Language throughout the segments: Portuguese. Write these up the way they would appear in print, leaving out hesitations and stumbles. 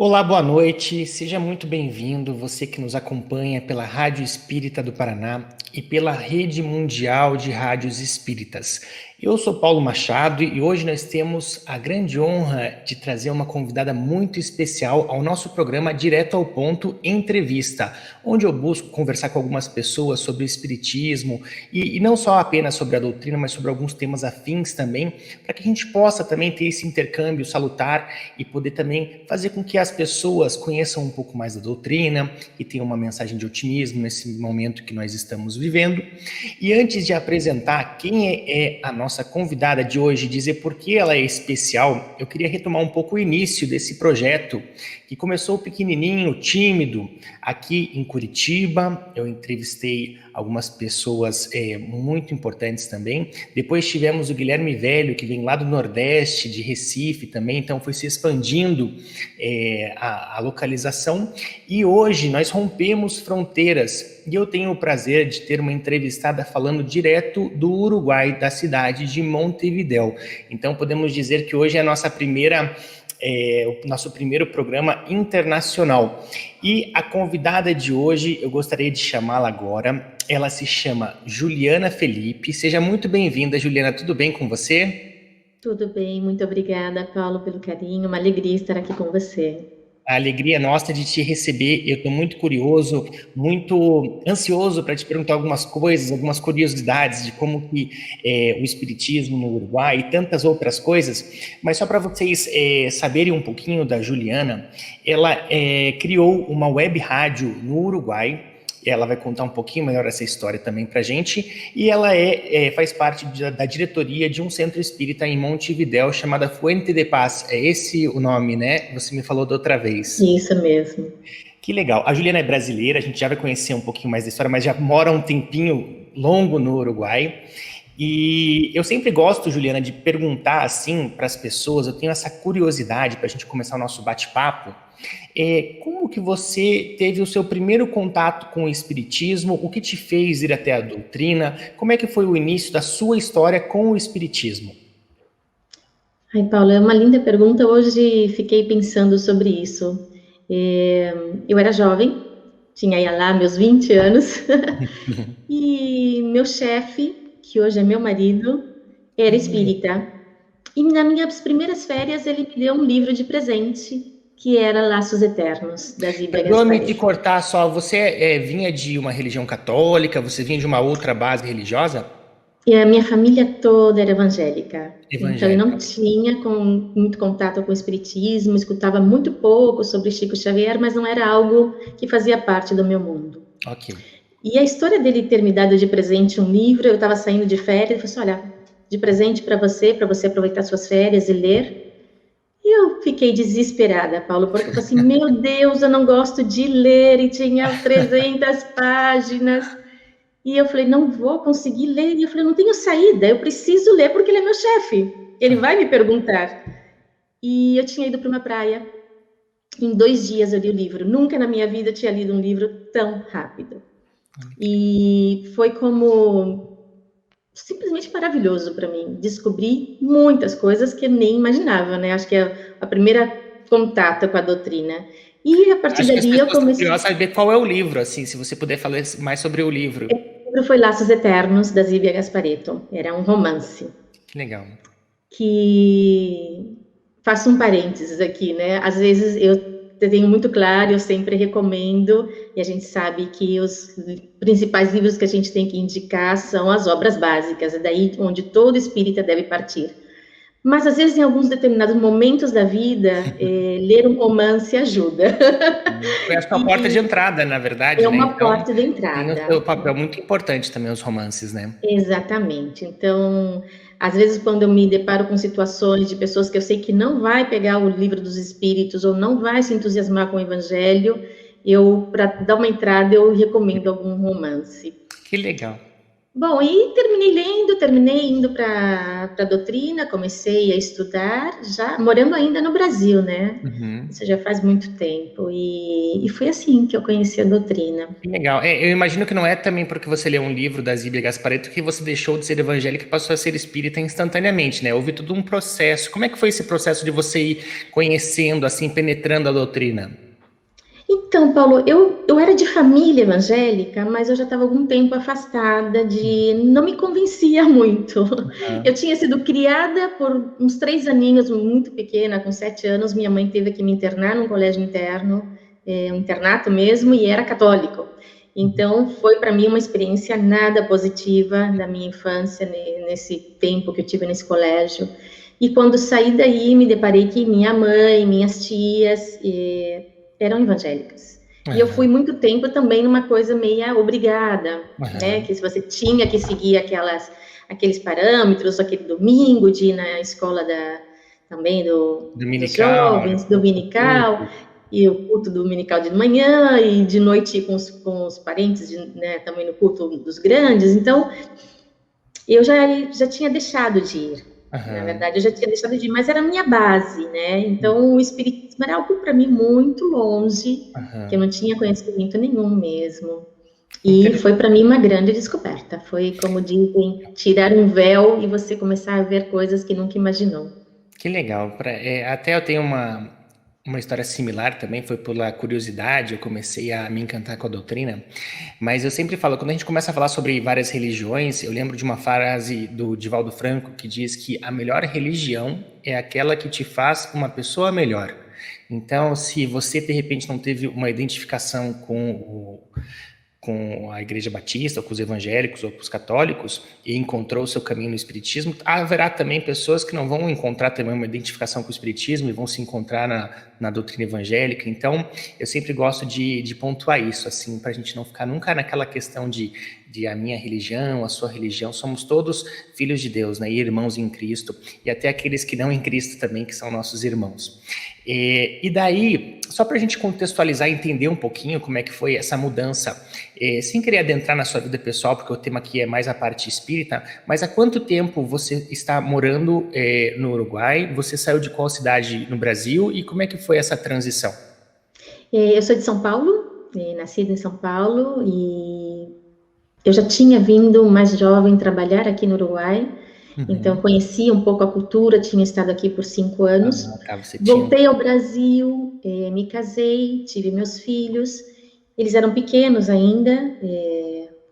Olá, boa noite. Seja muito bem-vindo, você que nos acompanha pela Rádio Espírita do Paraná e pela Rede Mundial de Rádios Espíritas. Eu sou Paulo Machado e hoje nós temos a grande honra de trazer uma convidada muito especial ao nosso programa Direto ao Ponto Entrevista, onde eu busco conversar com algumas pessoas sobre o espiritismo e não só apenas sobre a doutrina, mas sobre alguns temas afins também, para que a gente possa também ter esse intercâmbio salutar e poder também fazer com que as pessoas conheçam um pouco mais da doutrina e tenham uma mensagem de otimismo nesse momento que nós estamos vivendo. E antes de apresentar quem é a nossa convidada de hoje, dizer por que ela é especial, eu queria retomar um pouco o início desse projeto, que começou pequenininho, tímido, aqui em Curitiba. Eu entrevistei algumas pessoas muito importantes também. Depois tivemos o Guilherme Velho, que vem lá do Nordeste, de Recife também, então foi se expandindo a localização. E hoje nós rompemos fronteiras e eu tenho o prazer de ter uma entrevistada falando direto do Uruguai, da cidade de Montevidéu. Então podemos dizer que hoje é a nossa o nosso primeiro programa internacional. E a convidada de hoje, eu gostaria de chamá-la agora. Ela se chama Juliana Felipe. Seja muito bem-vinda, Juliana. Tudo bem com você? Tudo bem, muito obrigada, Paulo, pelo carinho. Uma alegria estar aqui com você. A alegria é nossa de te receber. Eu estou muito curioso, muito ansioso para te perguntar algumas coisas, algumas curiosidades de como que o espiritismo no Uruguai e tantas outras coisas. Mas só para vocês saberem um pouquinho da Juliana, ela criou uma web rádio no Uruguai. Ela vai contar um pouquinho melhor essa história também para a gente. E ela faz parte da diretoria de um centro espírita em Montevidéu chamada Fuente de Paz. É esse o nome, né? Você me falou da outra vez. Isso mesmo. Que legal. A Juliana é brasileira, a gente já vai conhecer um pouquinho mais da história, mas já mora um tempinho longo no Uruguai. E eu sempre gosto, Juliana, de perguntar assim para as pessoas, eu tenho essa curiosidade para a gente começar o nosso bate-papo. Como que você teve o seu primeiro contato com o espiritismo? O que te fez ir até a doutrina? Como é que foi o início da sua história com o espiritismo? Ai, Paulo, é uma linda pergunta. Hoje fiquei pensando sobre isso. Eu era jovem, tinha aí lá meus 20 anos, e meu chefe, que hoje é meu marido, era espírita. E nas minhas primeiras férias ele me deu um livro de presente, que era Laços Eternos, da Zíbia Perdoa-me te Gasparetto. cortar só, você vinha de uma religião católica? Você vinha de uma outra base religiosa? E a minha família toda era evangélica, então eu não Evangélica. tinha muito contato com o espiritismo, escutava muito pouco sobre Chico Xavier, mas não era algo que fazia parte do meu mundo. Ok. E a história dele ter me dado de presente um livro, eu estava saindo de férias, ele falou assim, olha, de presente para você aproveitar suas férias e ler. E eu fiquei desesperada, Paulo, porque eu falei assim, meu Deus, eu não gosto de ler, e tinha 300 páginas. E eu falei, não vou conseguir ler. E eu falei, não tenho saída, eu preciso ler porque ele é meu chefe. Ele vai me perguntar. E eu tinha ido para uma praia. Em 2 dias eu li o livro. Nunca na minha vida eu tinha lido um livro tão rápido. E foi como simplesmente maravilhoso para mim. Descobri muitas coisas que eu nem imaginava, né? Acho que é a primeira contato com a doutrina. E a partir Acho que as dali eu pessoas estão comecei. curiosas saber qual é o livro, assim, se você puder falar mais sobre o livro. O livro foi Laços Eternos, da Zíbia Gasparetto. Era um romance. Que legal. Que faço um parênteses aqui, né? Às vezes eu tenho muito claro, eu sempre recomendo, e a gente sabe que os principais livros que a gente tem que indicar são as obras básicas, é daí onde todo espírita deve partir. Mas às vezes, em alguns determinados momentos da vida, ler um romance ajuda. Foi acho que a porta de E entrada, na verdade, é né? uma Então, porta de tem o seu entrada. papel muito importante também, os romances, né? Exatamente. Então, às vezes, quando eu me deparo com situações de pessoas que eu sei que não vai pegar o livro dos espíritos ou não vai se entusiasmar com o evangelho, eu, para dar uma entrada, eu recomendo algum romance. Que legal. Bom, e terminei lendo, terminei indo para a doutrina, comecei a estudar, já morando ainda no Brasil, né? Uhum. Isso já faz muito tempo. E foi assim que eu conheci a doutrina. Que legal. Eu imagino que não é também porque você leu um livro da Zíbia Gasparetto que você deixou de ser evangélica e passou a ser espírita instantaneamente, né? Houve todo um processo. Como é que foi esse processo de você ir conhecendo, assim, penetrando a doutrina? Então, Paulo, eu era de família evangélica, mas eu já estava algum tempo afastada de. Não me convencia muito. Eu Aham. tinha sido criada por uns 3 aninhos, muito pequena, com 7 anos. Minha mãe teve que me internar num colégio interno, um internato mesmo, e era católico. Então, foi para mim uma experiência nada positiva da minha infância, nesse tempo que eu tive nesse colégio. E quando saí daí, me deparei que minha mãe, minhas tias, eram evangélicas. E eu fui Aham. muito tempo também numa coisa meia obrigada, né? Aham. Que se você tinha que seguir aqueles parâmetros, aquele domingo de ir na escola também dos Dominical, jovens, o dominical, culto. e o culto dominical de manhã, e de noite com os parentes, né, também no culto dos grandes. Então, eu já tinha deixado de ir. Na Aham. verdade, eu já tinha deixado de ir, mas era a minha base, né? Então, o espiritismo era algo para mim muito longe, que eu Aham. não tinha conhecimento nenhum mesmo. E Inter- foi para mim uma grande descoberta. Foi, como dizem, tirar um véu e você começar a ver coisas que nunca imaginou. Que legal. Até eu tenho uma história similar também, foi pela curiosidade, eu comecei a me encantar com a doutrina, mas eu sempre falo, quando a gente começa a falar sobre várias religiões, eu lembro de uma frase do Divaldo Franco que diz que a melhor religião é aquela que te faz uma pessoa melhor. Então, se você de repente não teve uma identificação com a Igreja Batista, ou com os evangélicos, ou com os católicos, e encontrou o seu caminho no Espiritismo, haverá também pessoas que não vão encontrar também uma identificação com o Espiritismo e vão se encontrar na doutrina evangélica. Então, eu sempre gosto de pontuar isso, assim, para a gente não ficar nunca naquela questão de a minha religião, a sua religião, somos todos filhos de Deus, né, e irmãos em Cristo, e até aqueles que não em Cristo também, que são nossos irmãos. E daí, só para a gente contextualizar e entender um pouquinho como é que foi essa mudança, sem querer adentrar na sua vida pessoal, porque o tema aqui é mais a parte espírita, mas há quanto tempo você está morando no Uruguai? Você saiu de qual cidade no Brasil e como é que foi essa transição? Eu sou de São Paulo, nascida em São Paulo, e eu já tinha vindo mais jovem trabalhar aqui no Uruguai, então Uhum. conhecia um pouco a cultura, tinha estado aqui por 5 anos. Ah, tá, você tinha. Voltei ao Brasil, me casei, tive meus filhos. Eles eram pequenos ainda,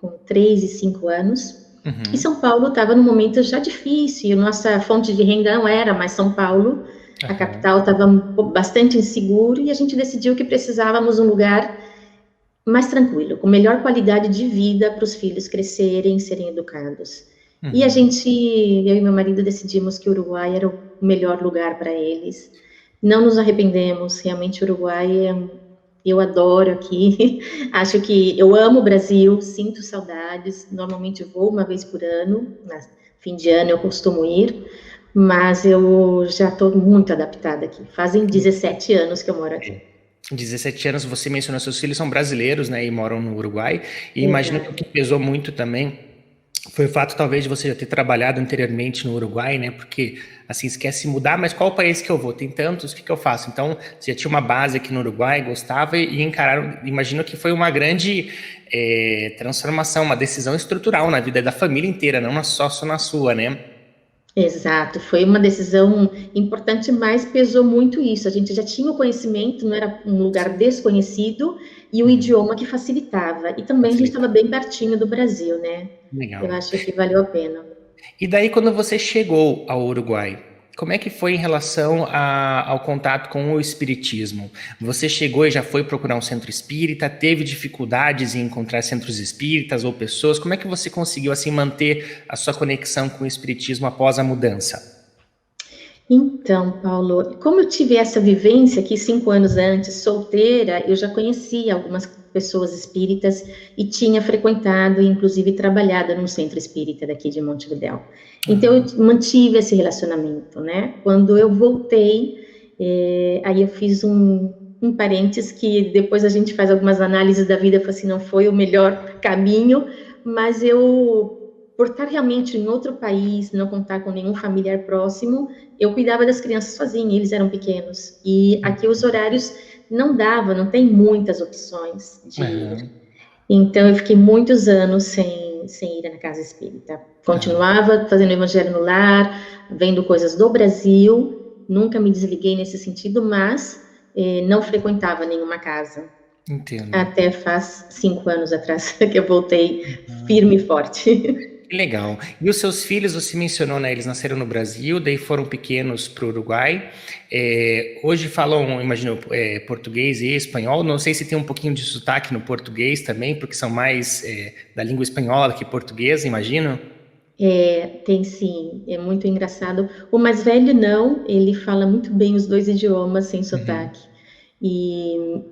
com 3 e 5 anos. E Uhum. São Paulo estava num momento já difícil, nossa fonte de renda não era mais São Paulo, a Aham. capital estava bastante inseguro e a gente decidiu que precisávamos de um lugar mais tranquilo, com melhor qualidade de vida para os filhos crescerem, serem educados. E Uhum. eu e meu marido decidimos que o Uruguai era o melhor lugar para eles. Não nos arrependemos, realmente o Uruguai eu adoro aqui. Acho que eu amo o Brasil, sinto saudades. Normalmente vou uma vez por ano, fim de ano eu costumo ir, mas eu já estou muito adaptada aqui. Fazem 17 anos que eu moro aqui. 17 anos, você mencionou seus filhos são brasileiros, né, e moram no Uruguai, e imagino que o Exato. que pesou muito também foi o fato, talvez, de você já ter trabalhado anteriormente no Uruguai, né? Porque, assim, se quer se mudar, mas qual país que eu vou? Tem tantos, o que que eu faço? Então, você já tinha uma base aqui no Uruguai, gostava e encararam. Imagino que foi uma grande transformação, uma decisão estrutural na vida da família inteira, não só na sua, né? Exato, foi uma decisão importante, mas pesou muito isso. A gente já tinha o conhecimento, não era um lugar desconhecido, e o Uhum. idioma que facilitava. E também a gente estava Facilitar. bem pertinho do Brasil, né? Eu Legal. acho que valeu a pena. E daí, quando você chegou ao Uruguai, como é que foi em relação ao contato com o espiritismo? Você chegou e já foi procurar um centro espírita? Teve dificuldades em encontrar centros espíritas ou pessoas? Como é que você conseguiu assim manter a sua conexão com o espiritismo após a mudança? Então, Paulo, como eu tive essa vivência aqui 5 anos antes, solteira, eu já conhecia algumas pessoas espíritas e tinha frequentado, inclusive trabalhado num centro espírita daqui de Montevidéu. Então, eu mantive esse relacionamento, né? Quando eu voltei, aí eu fiz um parênteses que depois a gente faz algumas análises da vida, assim, não foi o melhor caminho, mas eu por estar realmente em outro país, não contar com nenhum familiar próximo, eu cuidava das crianças sozinha, eles eram pequenos. E aqui os horários não dava, não tem muitas opções de ir. Aham, Então, eu fiquei muitos anos sem ir na casa espírita. aham. Continuava fazendo evangelho no lar, vendo coisas do Brasil, nunca me desliguei nesse sentido, mas não frequentava nenhuma casa. Entendo. Até faz 5 anos atrás que eu voltei Aham. firme e forte. Que legal. E os seus filhos, você mencionou, né? Eles nasceram no Brasil, daí foram pequenos para o Uruguai. Hoje falam, imagino, português e espanhol. Não sei se tem um pouquinho de sotaque no português também, porque são mais da língua espanhola que portuguesa, imagino. Tem sim, é muito engraçado. O mais velho não, ele fala muito bem os dois idiomas sem Uhum. sotaque.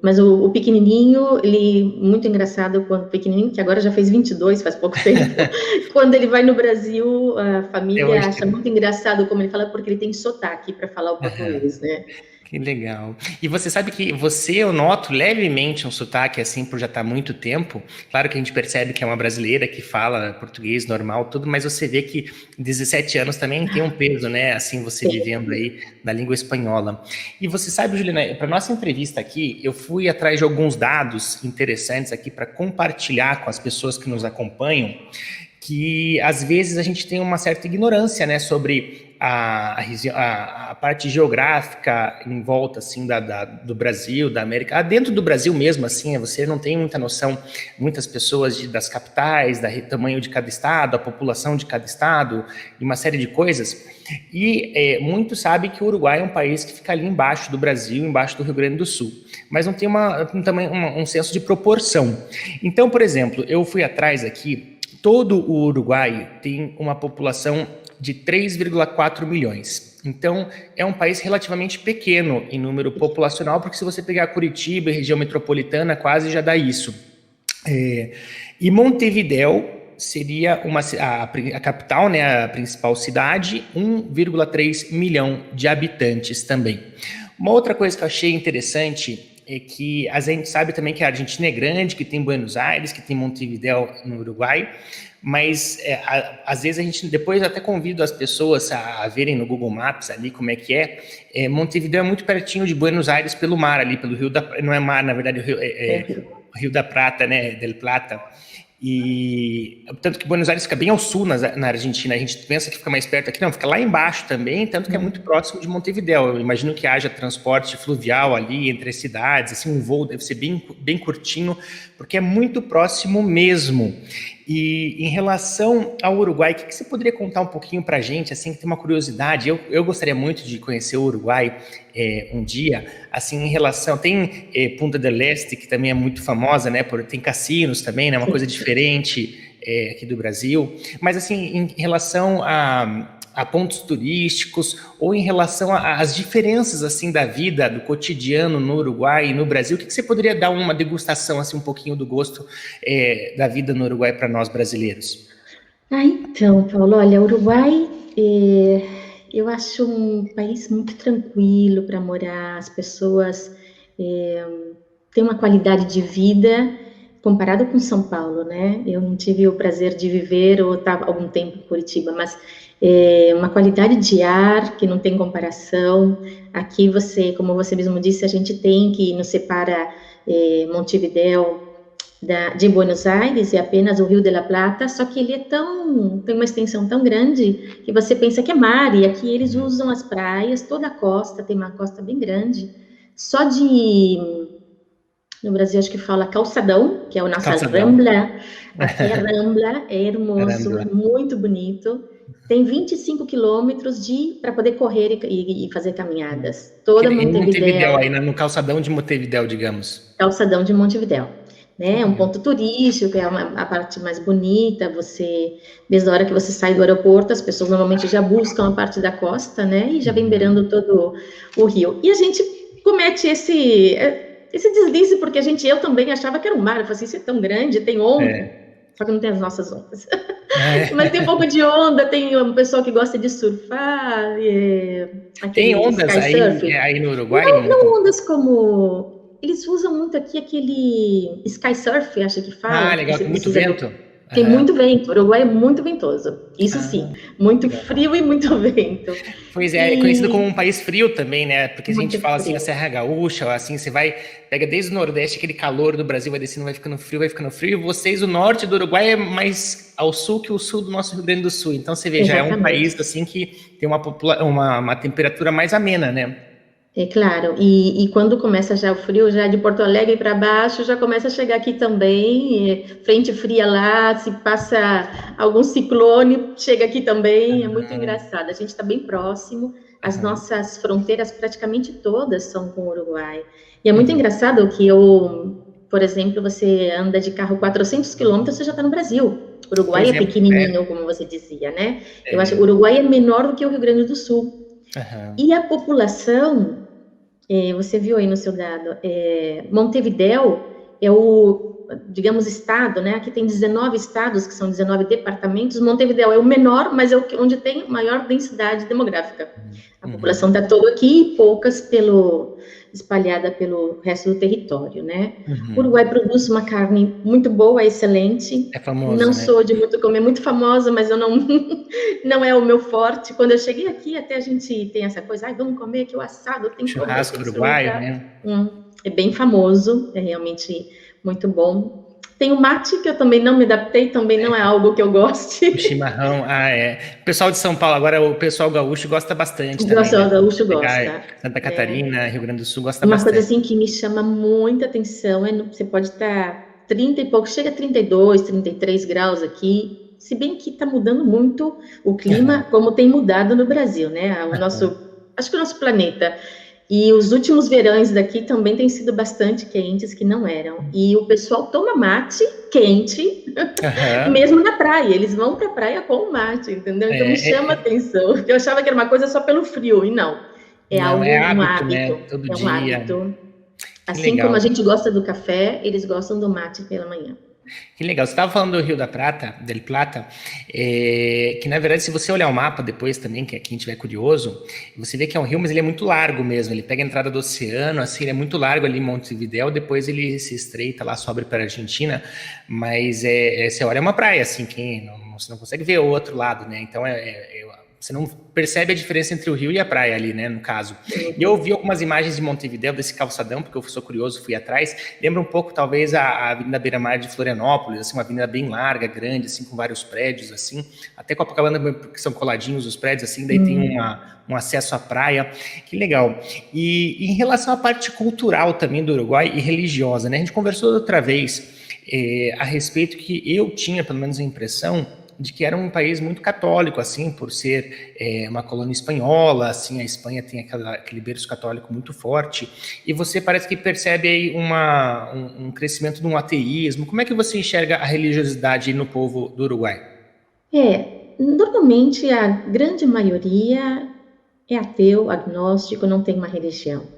Mas o pequenininho, ele muito engraçado quando pequenininho, que agora já fez 22, faz pouco tempo. Quando ele vai no Brasil, a Eu família acho acha muito engraçado como ele fala, porque ele tem sotaque para falar o que... português, né? Que legal. E você sabe que você, eu noto levemente um sotaque assim por já estar há muito tempo. Claro que a gente percebe que é uma brasileira que fala português normal, tudo, mas você vê que 17 anos também tem um peso, né? Assim, você vivendo aí na língua espanhola. E você sabe, Juliana, para nossa entrevista aqui, eu fui atrás de alguns dados interessantes aqui para compartilhar com as pessoas que nos acompanham, que às vezes a gente tem uma certa ignorância, né, sobre a parte geográfica em volta, assim, do Brasil, da América, dentro do Brasil mesmo, assim, você não tem muita noção, muitas pessoas das capitais, do tamanho de cada estado, a população de cada estado, e uma série de coisas, e muito sabe que o Uruguai é um país que fica ali embaixo do Brasil, embaixo do Rio Grande do Sul, mas não tem um senso de proporção. Então, por exemplo, eu fui atrás aqui. Todo o Uruguai tem uma população de 3,4 milhões. Então, é um país relativamente pequeno em número populacional, porque se você pegar Curitiba e região metropolitana, quase já dá isso. E Montevidéu seria a capital, né, a principal cidade, 1,3 milhão de habitantes também. Uma outra coisa que eu achei interessante é que a gente sabe também que a Argentina é grande, que tem Buenos Aires, que tem Montevidéu no Uruguai, mas às vezes a gente, depois até convido as pessoas a verem no Google Maps ali como é que Montevidéu é muito pertinho de Buenos Aires pelo mar ali, pelo Rio da... Não é mar, na verdade, o Rio da Prata, né, del Plata. E tanto que Buenos Aires fica bem ao sul na Argentina, a gente pensa que fica mais perto aqui, não, fica lá embaixo também, tanto que é muito próximo de Montevidéu. Eu imagino que haja transporte fluvial ali entre as cidades, assim, um voo deve ser bem, bem curtinho, porque é muito próximo mesmo. E em relação ao Uruguai, o que você poderia contar um pouquinho para a gente, assim, que tem uma curiosidade? Eu gostaria muito de conhecer o Uruguai um dia, assim, em relação... Tem Punta del Este, que também é muito famosa, né? Tem cassinos também, né? Uma coisa diferente aqui do Brasil. Mas, assim, em relação a pontos turísticos ou em relação às diferenças assim da vida, do cotidiano no Uruguai e no Brasil, o que você poderia dar uma degustação assim um pouquinho do gosto da vida no Uruguai para nós brasileiros? Então, Paulo, olha, o Uruguai, eu acho um país muito tranquilo para morar, as pessoas têm uma qualidade de vida comparado com São Paulo, né? Eu não tive o prazer de viver ou estar algum tempo em Curitiba, mas uma qualidade de ar que não tem comparação. Aqui como você mesmo disse, a gente tem que nos separa Montevidéu de Buenos Aires e apenas o Rio de la Plata, só que ele tem uma extensão tão grande que você pensa que é mar, e aqui eles usam as praias, toda a costa, tem uma costa bem grande, no Brasil acho que fala calçadão, que é a nossa Calçadão. Rambla, aqui é Rambla, é hermoso, Caramba. é muito bonito, tem 25 quilômetros para poder correr e fazer caminhadas, toda Em Montevidéu, Montevidéu, aí no calçadão de Montevidéu, digamos. calçadão de Montevidéu. Que Né, é um legal. ponto turístico, é a parte mais bonita, desde a hora que você sai do aeroporto, as pessoas normalmente já buscam a parte da costa, né, e já vem beirando todo o rio. E a gente comete esse deslize, porque eu também achava que era um mar, eu falei assim, isso é tão grande, tem onda, só que não tem as nossas ondas. Mas tem um pouco de onda, tem um pessoal que gosta de surfar, Tem aquele ondas sky aí surf. no Uruguai? Não ondas como... Eles usam muito aqui aquele sky surf, acho que fala, Ah, que legal, você tem muito precisa vento. Tem Aham. muito vento, o Uruguai é muito ventoso, isso sim, Ah, muito legal. frio e muito vento. Pois é conhecido como um E país frio também, né? Porque a gente muito fala assim, a frio. Serra Gaúcha, assim, você vai, pega desde o Nordeste, aquele calor do Brasil vai descendo, vai ficando frio, e vocês, o norte do Uruguai é mais ao sul que o sul do nosso Rio Grande do Sul. Então você vê, já é um país Exatamente. assim que tem uma temperatura mais amena, né? É claro, e quando começa já o frio, já de Porto Alegre para baixo, já começa a chegar aqui também, frente fria lá, se passa algum ciclone, chega aqui também, é muito engraçado. A gente está bem próximo, as Aham. nossas fronteiras praticamente todas são com o Uruguai. E é muito Uhum. engraçado que por exemplo, você anda de carro 400 quilômetros, você já está no Brasil. O Uruguai Pois é é, pequenininho, como você dizia, né? Eu acho que o é, Uruguai é menor do que o Rio Grande do Sul. aham. E a população você viu aí no seu dado, Montevidéu é o, digamos, estado, né? Aqui tem 19 estados, que são 19 departamentos. Montevidéu é o menor, mas é onde tem maior densidade demográfica. A população Uhum. está toda aqui, poucas espalhada pelo resto do território, né? O Uhum. Uruguai produz uma carne muito boa, excelente. É famoso, Não né? sou de muito comer, muito famosa, mas eu não não é o meu forte. Quando eu cheguei aqui, até a gente tem essa coisa, ai, vamos comer aqui o assado, tem que comer, tem Churrasco que uruguaio, experimentar. né? É bem famoso, é realmente muito bom. Tem o mate, que eu também não me adaptei, também não é algo que eu O goste. chimarrão, ah, é. O pessoal de São Paulo, agora o pessoal gaúcho gosta bastante O também, né? pessoal Se você gaúcho pegar gosta, Santa né? Catarina, Rio Grande do Sul, gosta Uma coisa bastante. assim que me chama muita atenção você pode estar 30 e pouco, chega a 32, 33 graus aqui, se bem que está mudando muito o clima, Aham, como tem mudado no Brasil, né? aham. Acho que o nosso planeta. E os últimos verões daqui também têm sido bastante quentes, que não eram. E o pessoal toma mate quente, Aham. mesmo na praia. Eles vão para a praia com o mate, entendeu? Então me chama É, atenção. Eu achava que era uma coisa só pelo frio, e não. É não, é algo, um hábito, né? hábito. Todo É um dia. hábito. Que Assim como a legal. gente gosta do café, eles gostam do mate pela manhã. Que legal. Você estava falando do Rio da Prata, del Plata, que na verdade, se você olhar o mapa depois também, que quem tiver curioso, você vê que é um rio, mas ele é muito largo mesmo. Ele pega a entrada do oceano, assim, ele é muito largo ali em Montevidéu, depois ele se estreita lá, sobe para a Argentina, mas você olha é uma praia, assim, você não consegue ver o outro lado, né? Então você não percebe a diferença entre o rio e a praia ali, né, no caso. E eu vi algumas imagens de Montevidéu, desse calçadão, porque eu sou curioso, fui atrás. Lembra um pouco, talvez, a Avenida Beira-Mar de Florianópolis, assim, uma avenida bem larga, grande, assim, com vários prédios, assim. Até Copacabana, porque são coladinhos os prédios, assim, daí tem um acesso à praia. Que legal. E em relação à parte cultural também do Uruguai e religiosa, né? A gente conversou outra vez a respeito que eu tinha, pelo menos, a impressão de que era um país muito católico, assim, por ser uma colônia espanhola, assim, a Espanha tem aquele berço católico muito forte, e você parece que percebe aí um crescimento de um ateísmo. Como é que você enxerga a religiosidade no povo do Uruguai? Normalmente a grande maioria é ateu, agnóstico, não tem uma religião.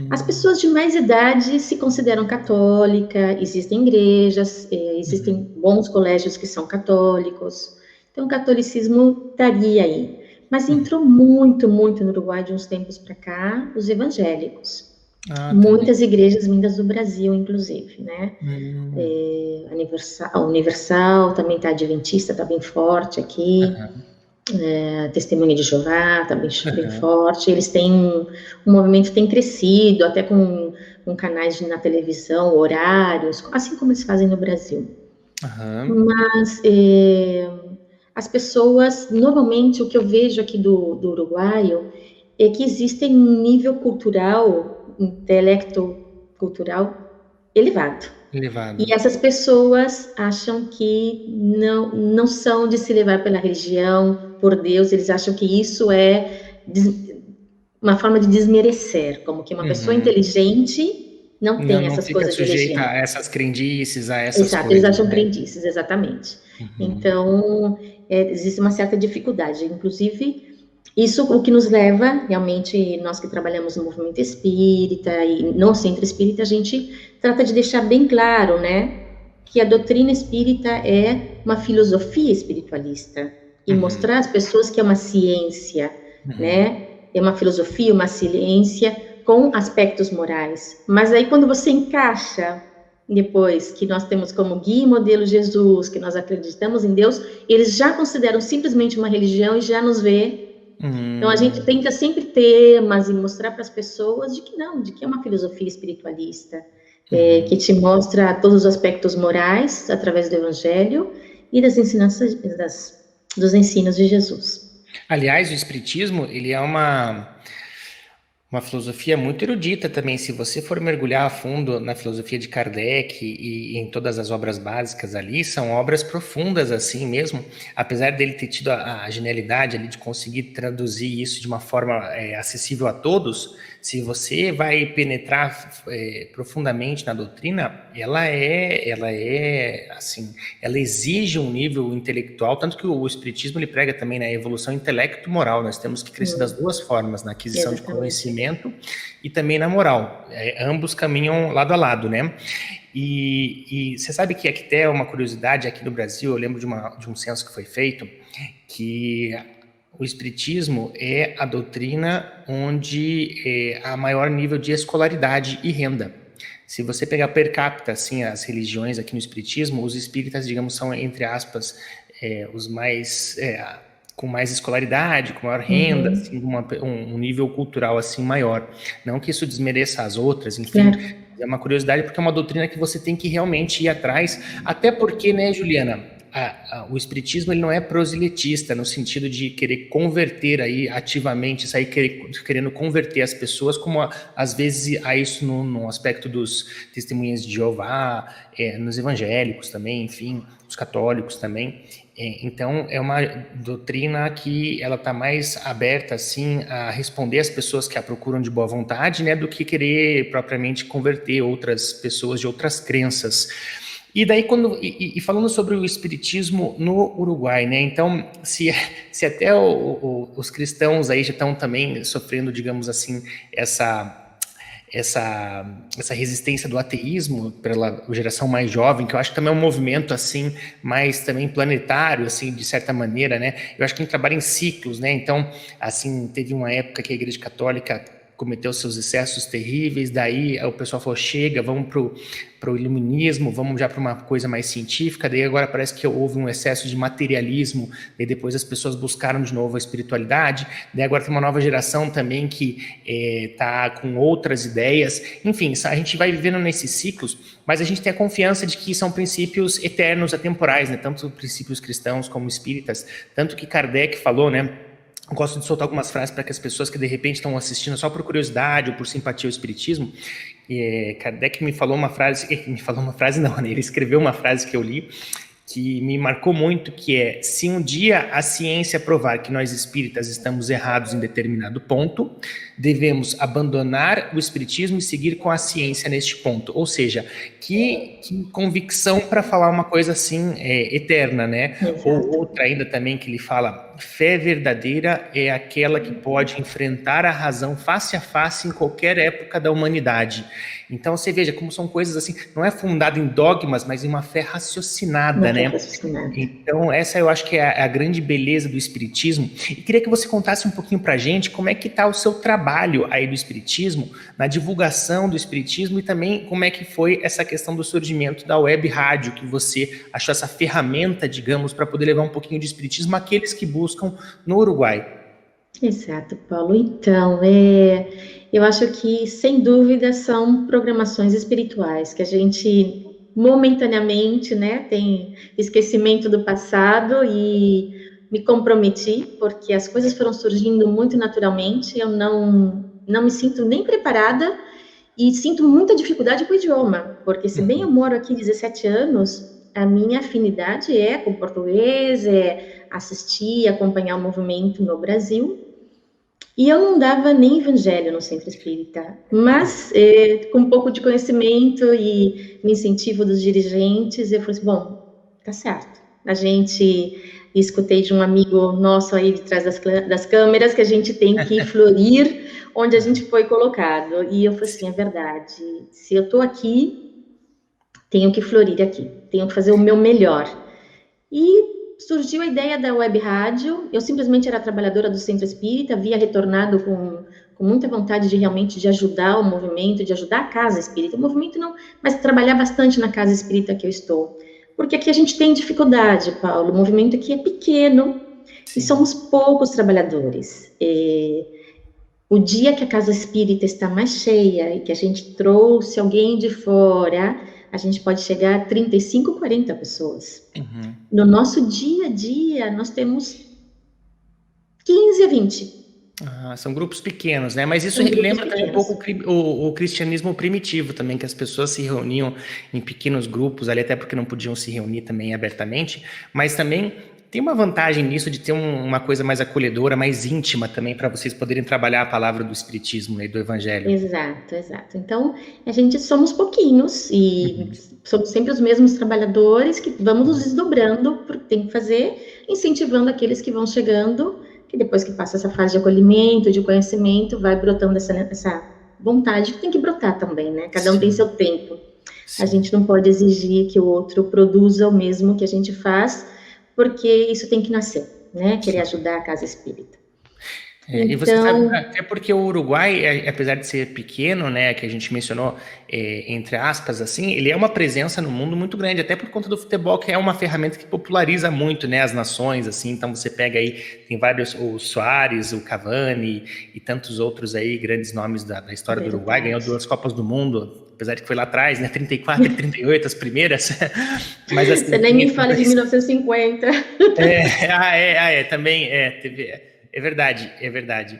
As Hum, pessoas de mais idade se consideram católica, existem igrejas, existem uhum, bons colégios que são católicos, então o catolicismo estaria aí. Mas uhum. entrou muito, muito no Uruguai de uns tempos para cá, os evangélicos. Ah, também. Muitas igrejas vindas do Brasil, inclusive, né? Hum, A Universal também está adventista, está bem forte aqui. aham, Testemunha de Jeová está bem aham, forte. Eles têm um movimento tem crescido, até com canais na televisão, horários, assim como eles fazem no Brasil. aham, Mas as pessoas, normalmente, o que eu vejo aqui do uruguaio é que existe um nível cultural, intelecto cultural elevado. E elevado. essas pessoas acham que não são de se levar pela religião, por Deus, eles acham que isso é uma forma de desmerecer, como que uma pessoa Uhum. inteligente não Não, tem não essas fica coisas de sujeita religião. a essas crendices, a essas Exato, eles coisas, acham né? crendices, exatamente. Uhum. Então, existe uma certa dificuldade. Inclusive, isso o que nos leva, realmente, nós que trabalhamos no movimento espírita e no centro espírita, a gente trata de deixar bem claro, né, que a doutrina espírita é uma filosofia espiritualista e Uhum. mostrar às pessoas que é uma ciência, Uhum. né, é uma filosofia, uma ciência com aspectos morais. Mas aí, quando você encaixa depois que nós temos como guia e modelo Jesus, que nós acreditamos em Deus, eles já consideram simplesmente uma religião e já nos vê. Então, a gente tenta sempre temas e mostrar para as pessoas de que não, de que é uma filosofia espiritualista, que te mostra todos os aspectos morais através do Evangelho e das ensinanças, dos ensinos de Jesus. Aliás, o Espiritismo, ele é uma filosofia muito erudita também. Se você for mergulhar a fundo na filosofia de Kardec e em todas as obras básicas ali, são obras profundas assim mesmo, apesar dele ter tido a genialidade ali de conseguir traduzir isso de uma forma acessível a todos. Se você vai penetrar profundamente na doutrina, ela exige um nível intelectual, tanto que o Espiritismo ele prega também na evolução intelecto-moral. Nós temos que crescer das duas formas, na aquisição de conhecimento e também na moral. Ambos caminham lado a lado, né? E você sabe que aqui até uma curiosidade, aqui no Brasil, eu lembro de um censo que foi feito, que o Espiritismo é a doutrina onde há maior nível de escolaridade e renda. Se você pegar per capita, assim, as religiões aqui no Espiritismo, os espíritas, digamos, são, entre aspas, os mais... com mais escolaridade, com maior renda, assim, um nível cultural assim maior. Não que isso desmereça as outras, enfim, é uma curiosidade, porque é uma doutrina que você tem que realmente ir atrás, até porque, né, Juliana, o Espiritismo ele não é proselitista, no sentido de querer converter aí ativamente, sair querendo converter as pessoas, como às vezes há isso no aspecto dos testemunhas de Jeová, nos evangélicos também, enfim, os católicos também. Então, é uma doutrina que ela está mais aberta, assim, a responder às pessoas que a procuram de boa vontade, né, do que querer propriamente converter outras pessoas de outras crenças. E daí, falando sobre o espiritismo no Uruguai, né, então, se até os cristãos aí já estão também sofrendo, digamos assim, essa resistência do ateísmo pela geração mais jovem, que eu acho que também é um movimento assim mais também planetário, assim, de certa maneira, né? Eu acho que a gente trabalha em ciclos, né? Então, assim, teve uma época que a Igreja Católica cometeu seus excessos terríveis, daí o pessoal falou, chega, vamos pro iluminismo, vamos já para uma coisa mais científica, daí agora parece que houve um excesso de materialismo, daí depois as pessoas buscaram de novo a espiritualidade, daí agora tem uma nova geração também que está com outras ideias, enfim, a gente vai vivendo nesses ciclos, mas a gente tem a confiança de que são princípios eternos, atemporais, né? Tanto princípios cristãos como espíritas, tanto que Kardec falou, né? Eu gosto de soltar algumas frases para que as pessoas que de repente estão assistindo só por curiosidade ou por simpatia ao espiritismo. Kardec me falou uma frase não, né? Ele escreveu uma frase que eu li que me marcou muito, que é: se um dia a ciência provar que nós espíritas estamos errados em determinado ponto, devemos abandonar o espiritismo e seguir com a ciência neste ponto. Ou seja, que convicção para falar uma coisa assim eterna, né? Exato. Ou outra ainda também que ele fala: fé verdadeira é aquela que pode enfrentar a razão face a face em qualquer época da humanidade. Então, você veja como são coisas assim, não é fundado em dogmas, mas em uma fé raciocinada, né? Então, essa eu acho que é a grande beleza do espiritismo. E queria que você contasse um pouquinho pra gente como é que está o seu trabalho aí do espiritismo, na divulgação do espiritismo, e também como é que foi essa questão do surgimento da web rádio, que você achou essa ferramenta, digamos, para poder levar um pouquinho de espiritismo àqueles que buscam no Uruguai. Exato, Paulo. Então, eu acho que, sem dúvida, são programações espirituais, que a gente, momentaneamente, né, tem esquecimento do passado, e me comprometi, porque as coisas foram surgindo muito naturalmente, eu não me sinto nem preparada, e sinto muita dificuldade com o idioma, porque se bem eu moro aqui 17 anos, a minha afinidade é com português, é assistir, acompanhar o movimento no Brasil, e eu não dava nem evangelho no centro espírita, mas com um pouco de conhecimento e no incentivo dos dirigentes, eu falei assim, bom, tá certo. A gente, escutei de um amigo nosso aí de trás das câmeras, que a gente tem que florir onde a gente foi colocado. E eu falei assim, é verdade, se eu tô aqui, tenho que florir aqui, tenho que fazer o meu melhor. E surgiu a ideia da web rádio, eu simplesmente era trabalhadora do centro espírita, havia retornado com com muita vontade de realmente de ajudar o movimento, de ajudar a casa espírita. O movimento não, mas trabalhar bastante na casa espírita que eu estou. Porque aqui a gente tem dificuldade, Paulo. O movimento aqui é pequeno e somos poucos trabalhadores. O dia que a casa espírita está mais cheia e que a gente trouxe alguém de fora, a gente pode chegar a 35, 40 pessoas. Uhum. No nosso dia a dia, nós temos 15 a 20. São grupos pequenos, né? Mas isso lembra também um pouco o cristianismo primitivo também, que as pessoas se reuniam em pequenos grupos, ali até porque não podiam se reunir também abertamente, mas também tem uma vantagem nisso de ter uma coisa mais acolhedora, mais íntima também, para vocês poderem trabalhar a palavra do espiritismo, né, do evangelho. Exato, exato. Então, a gente somos pouquinhos e somos sempre os mesmos trabalhadores que vamos nos desdobrando porque tem que fazer, incentivando aqueles que vão chegando, que depois que passa essa fase de acolhimento, de conhecimento, vai brotando essa vontade que tem que brotar também, né? Cada um tem seu tempo. Sim. A gente não pode exigir que o outro produza o mesmo que a gente faz, porque isso tem que nascer, né? Querer ajudar a casa espírita. E você sabe, até porque o Uruguai, apesar de ser pequeno, né, que a gente mencionou, entre aspas, assim, ele é uma presença no mundo muito grande, até por conta do futebol, que é uma ferramenta que populariza muito, né, as nações, assim, então você pega aí, tem vários, o Soares, o Cavani e tantos outros aí, grandes nomes da história do Uruguai, ganhou 2 Copas do Mundo, apesar de que foi lá atrás, né, 34 e 38 as primeiras, mas assim... Você nem me fala de 1950. Também, teve... É verdade.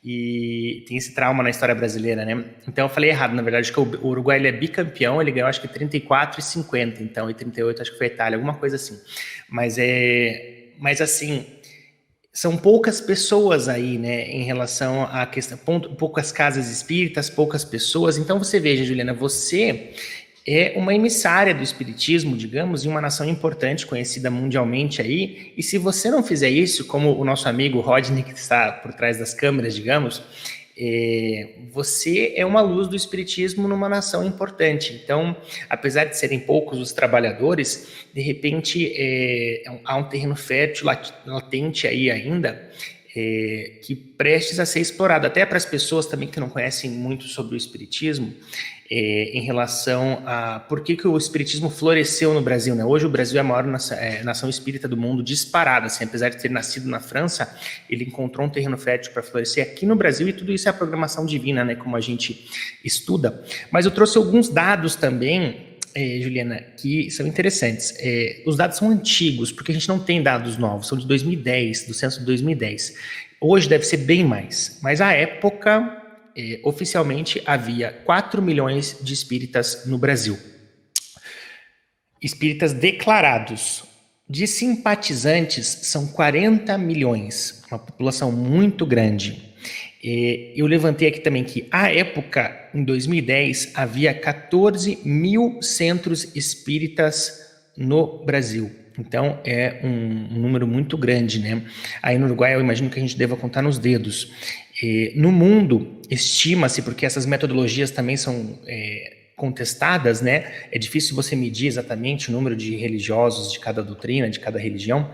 E tem esse trauma na história brasileira, né? Então eu falei errado, na verdade, que o Uruguai ele é bicampeão, ele ganhou acho que 34 e 50, então, e 38 acho que foi a Itália, alguma coisa assim. Mas assim, são poucas pessoas aí, né, em relação à questão, poucas casas espíritas, poucas pessoas. Então você veja, Juliana, você é uma emissária do espiritismo, digamos, em uma nação importante, conhecida mundialmente aí, e se você não fizer isso, como o nosso amigo Rodney, que está por trás das câmeras, digamos, você é uma luz do espiritismo numa nação importante. Então, apesar de serem poucos os trabalhadores, de repente há um terreno fértil, latente aí ainda, que prestes a ser explorado, até para as pessoas também que não conhecem muito sobre o espiritismo, em relação a por que o espiritismo floresceu no Brasil, né? Hoje o Brasil é a maior nação espírita do mundo, disparada, assim, apesar de ter nascido na França, ele encontrou um terreno fértil para florescer aqui no Brasil, e tudo isso é a programação divina, né? Como a gente estuda. Mas eu trouxe alguns dados também, Juliana, que são interessantes. Os dados são antigos, porque a gente não tem dados novos, são de 2010, do censo de 2010. Hoje deve ser bem mais, mas à época... oficialmente havia 4 milhões de espíritas no Brasil. Espíritas declarados. De simpatizantes, são 40 milhões, uma população muito grande. Eu levantei aqui também que, à época, em 2010, havia 14 mil centros espíritas no Brasil. Então, é um número muito grande, né? Aí no Uruguai, eu imagino que a gente deva contar nos dedos. No mundo, estima-se, porque essas metodologias também são contestadas, né? É difícil você medir exatamente o número de religiosos de cada doutrina, de cada religião,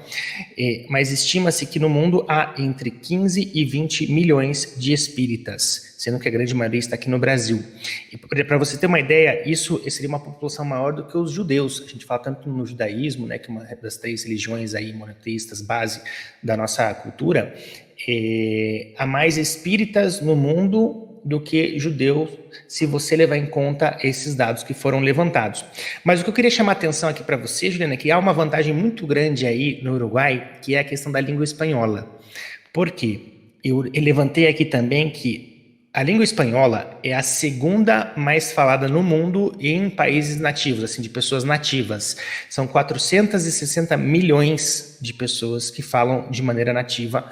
mas estima-se que no mundo há entre 15 e 20 milhões de espíritas, sendo que a grande maioria está aqui no Brasil. E para você ter uma ideia, isso seria uma população maior do que os judeus. A gente fala tanto no judaísmo, né, que é uma das 3 religiões aí monoteístas base da nossa cultura. Há mais espíritas no mundo do que judeus, se você levar em conta esses dados que foram levantados. Mas o que eu queria chamar a atenção aqui para você, Juliana, é que há uma vantagem muito grande aí no Uruguai, que é a questão da língua espanhola. Por quê? Eu levantei aqui também que a língua espanhola é a segunda mais falada no mundo em países nativos, assim, de pessoas nativas. São 460 milhões de pessoas que falam de maneira nativa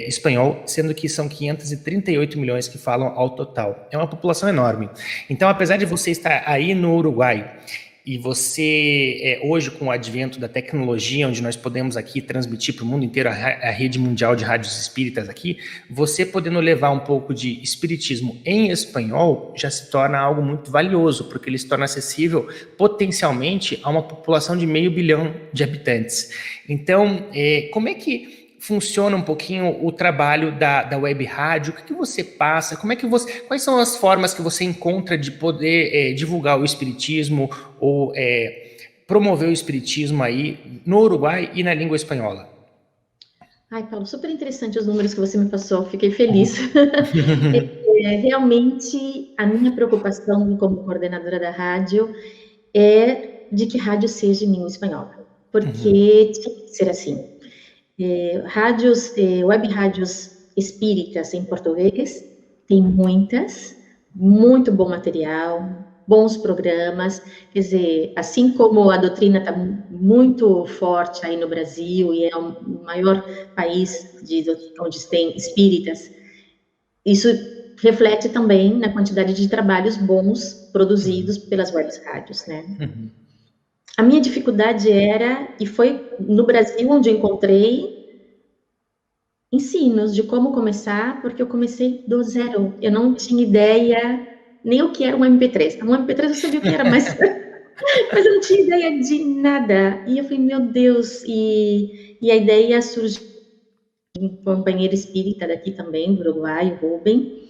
espanhol, sendo que são 538 milhões que falam ao total. É uma população enorme. Então, apesar de você estar aí no Uruguai e você, hoje, com o advento da tecnologia, onde nós podemos aqui transmitir para o mundo inteiro a rede mundial de rádios espíritas aqui, você podendo levar um pouco de espiritismo em espanhol já se torna algo muito valioso, porque ele se torna acessível potencialmente a uma população de 500 milhões de habitantes. Então, como é que funciona um pouquinho o trabalho da web rádio? O que você passa? Quais são as formas que você encontra de poder divulgar o espiritismo ou promover o espiritismo aí no Uruguai e na língua espanhola? Ai, Paulo, super interessante os números que você me passou, fiquei feliz. Realmente, a minha preocupação como coordenadora da rádio é de que rádio seja em língua espanhola, porque tinha que ser assim. Web rádios espíritas em português, tem muitas, muito bom material, bons programas, quer dizer, assim como a doutrina está muito forte aí no Brasil e é o maior país onde tem espíritas, isso reflete também na quantidade de trabalhos bons produzidos pelas web rádios, né? A minha dificuldade e foi no Brasil onde eu encontrei ensinos de como começar, porque eu comecei do zero. Eu não tinha ideia nem o que era um MP3. Um MP3 eu sabia o que era, mas eu não tinha ideia de nada. E eu falei, meu Deus, e a ideia surgiu de um companheiro espírita daqui também, do Uruguai, o Rubem,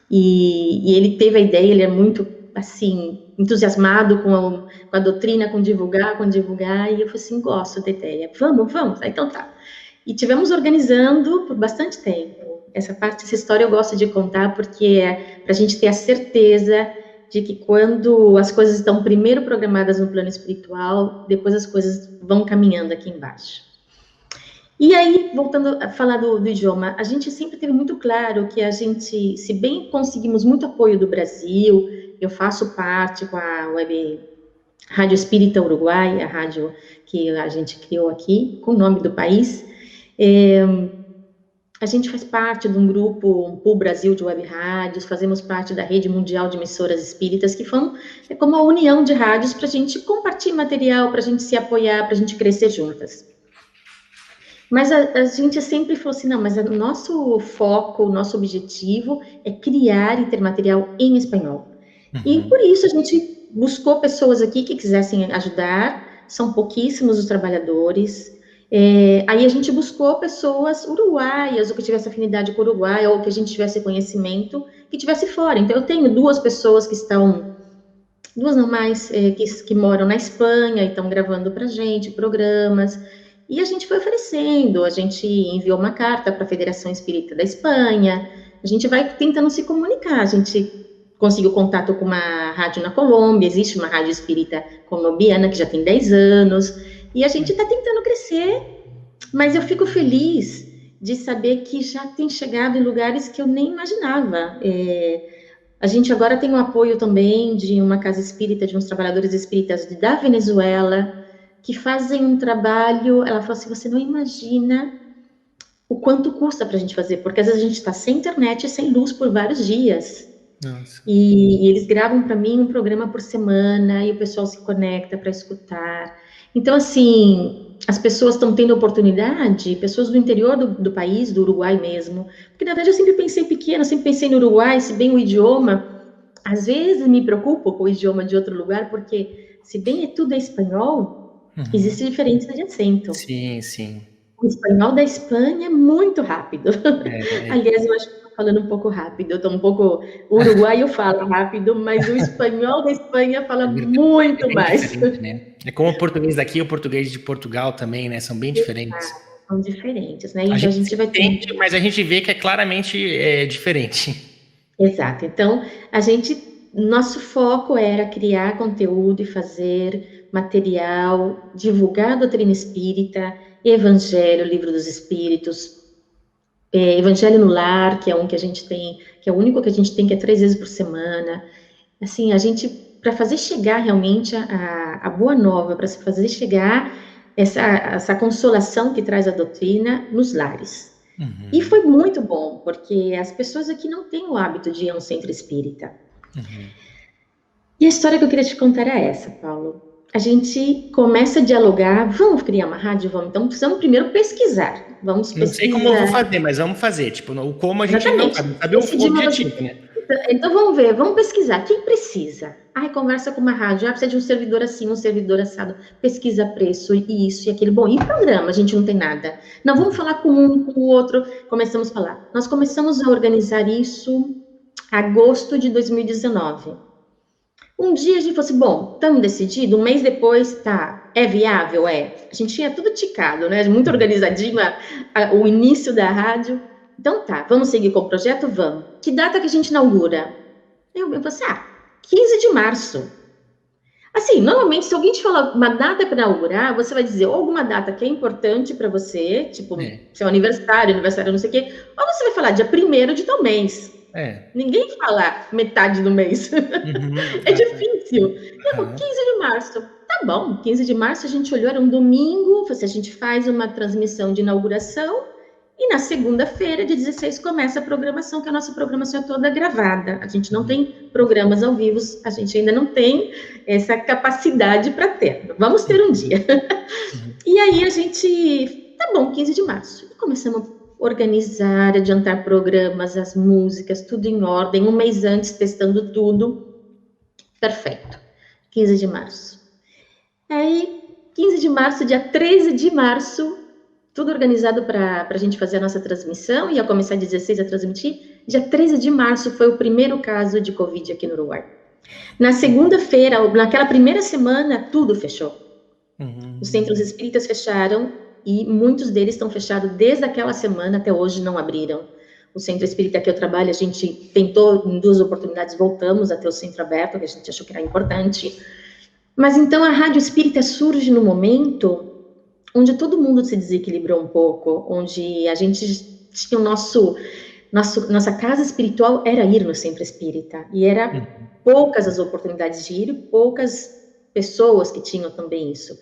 e ele teve a ideia, ele é muito, assim, entusiasmado com a doutrina, com divulgar, e eu falei assim, gosto da ideia, vamos, então tá. E tivemos organizando por bastante tempo. Essa história eu gosto de contar, porque é para a gente ter a certeza de que quando as coisas estão primeiro programadas no plano espiritual, depois as coisas vão caminhando aqui embaixo. E aí, voltando a falar do idioma, a gente sempre teve muito claro que a gente, se bem conseguimos muito apoio do Brasil, eu faço parte com a Web Rádio Espírita Uruguai, a rádio que a gente criou aqui, com o nome do país. A gente faz parte de um grupo, um Pool Brasil de web rádios, fazemos parte da rede mundial de emissoras espíritas, que é como uma união de rádios para a gente compartilhar material, para a gente se apoiar, para a gente crescer juntas. Mas a gente sempre falou assim, não, mas o nosso foco, o nosso objetivo é criar e ter material em espanhol. E por isso a gente buscou pessoas aqui que quisessem ajudar, são pouquíssimos os trabalhadores. Aí a gente buscou pessoas uruguaias, ou que tivesse afinidade com o Uruguai, ou que a gente tivesse conhecimento, que tivesse fora. Então eu tenho 2 pessoas que estão, 2 não mais, que moram na Espanha e estão gravando pra gente programas. E a gente foi oferecendo, a gente enviou uma carta para a Federação Espírita da Espanha, a gente vai tentando se comunicar, a gente conseguiu contato com uma rádio na Colômbia, existe uma rádio espírita colombiana que já tem 10 anos, e a gente está tentando crescer, mas eu fico feliz de saber que já tem chegado em lugares que eu nem imaginava. A gente agora tem o apoio também de uma casa espírita, de uns trabalhadores espíritas da Venezuela, que fazem um trabalho, ela falou assim, você não imagina o quanto custa para a gente fazer, porque às vezes a gente está sem internet e sem luz por vários dias. Nossa. E eles gravam para mim um programa por semana, e o pessoal se conecta para escutar. Então, assim, as pessoas estão tendo oportunidade, pessoas do interior do país, do Uruguai mesmo, porque na verdade eu sempre pensei pequena, sempre pensei no Uruguai, se bem o idioma, às vezes me preocupo com o idioma de outro lugar, porque se bem tudo é espanhol, existe diferença de acento. Sim, sim. O espanhol da Espanha é muito rápido. Aliás, eu acho que estou falando um pouco rápido. Eu estou um pouco... O uruguaio fala rápido, mas o espanhol da Espanha fala muito mais. Né? É como o português daqui e o português de Portugal também, né? São bem diferentes. São diferentes, né? Então a gente vai ter... Mas a gente vê que é claramente diferente. Exato. Então, nosso foco era criar conteúdo e fazer material, divulgar a doutrina espírita, Evangelho, Livro dos Espíritos, Evangelho no Lar, que é um que a gente tem, que é o único que a gente tem, que é 3 vezes por semana. Assim, a gente, para fazer chegar realmente a boa nova, para fazer chegar essa consolação que traz a doutrina nos lares. E foi muito bom, porque as pessoas aqui não têm o hábito de ir a um centro espírita. E a história que eu queria te contar é essa, Paulo. A gente começa a dialogar, vamos criar uma rádio, vamos, então precisamos primeiro pesquisar, vamos pesquisar. Não sei como eu vou fazer, mas vamos fazer, tipo, o como a gente não sabe o objetivo, né? Então vamos ver, vamos pesquisar. Quem precisa? Ai, conversa com uma rádio. Ah, precisa de um servidor assim, um servidor assado. Pesquisa preço, e isso e aquilo. Bom, e programa? A gente não tem nada. Não, vamos falar com um, com o outro. Começamos a falar. Nós começamos a organizar isso em agosto de 2019. Um dia a gente falou assim, bom, estamos decididos, um mês depois, tá, é viável? É. A gente tinha tudo ticado, né? Muito organizadinho, o início da rádio. Então tá, vamos seguir com o projeto? Vamos. Que data que a gente inaugura? Eu falei assim, 15 de março. Assim, normalmente, se alguém te falar uma data para inaugurar, você vai dizer ou alguma data que é importante para você, tipo, seu aniversário não sei o quê, ou você vai falar dia 1º de tal mês. Ninguém fala metade do mês. É difícil. Eu, 15 de março. Tá bom, 15 de março a gente olhou, era um domingo, a gente faz uma transmissão de inauguração, e na segunda-feira, dia 16, começa a programação, que a nossa programação é toda gravada. A gente não tem programas ao vivo, a gente ainda não tem essa capacidade para ter. Vamos ter um dia. E aí a gente, tá bom, 15 de março. Começamos a organizar, adiantar programas, as músicas, tudo em ordem, um mês antes, testando tudo. Perfeito. 15 de março. Aí, 15 de março, dia 13 de março, tudo organizado para a gente fazer a nossa transmissão, ia começar dia 16 a transmitir. Dia 13 de março foi o primeiro caso de Covid aqui no Uruguai. Na segunda-feira, naquela primeira semana, tudo fechou. Os centros espíritas fecharam e muitos deles estão fechados desde aquela semana até hoje, não abriram. O centro espírita que eu trabalho, a gente tentou, em 2 oportunidades, voltamos a ter o centro aberto, que a gente achou que era importante. Mas então a rádio espírita surge no momento onde todo mundo se desequilibrou um pouco, onde a gente tinha nossa casa espiritual era ir no centro espírita, e era poucas as oportunidades de ir, poucas pessoas que tinham também isso.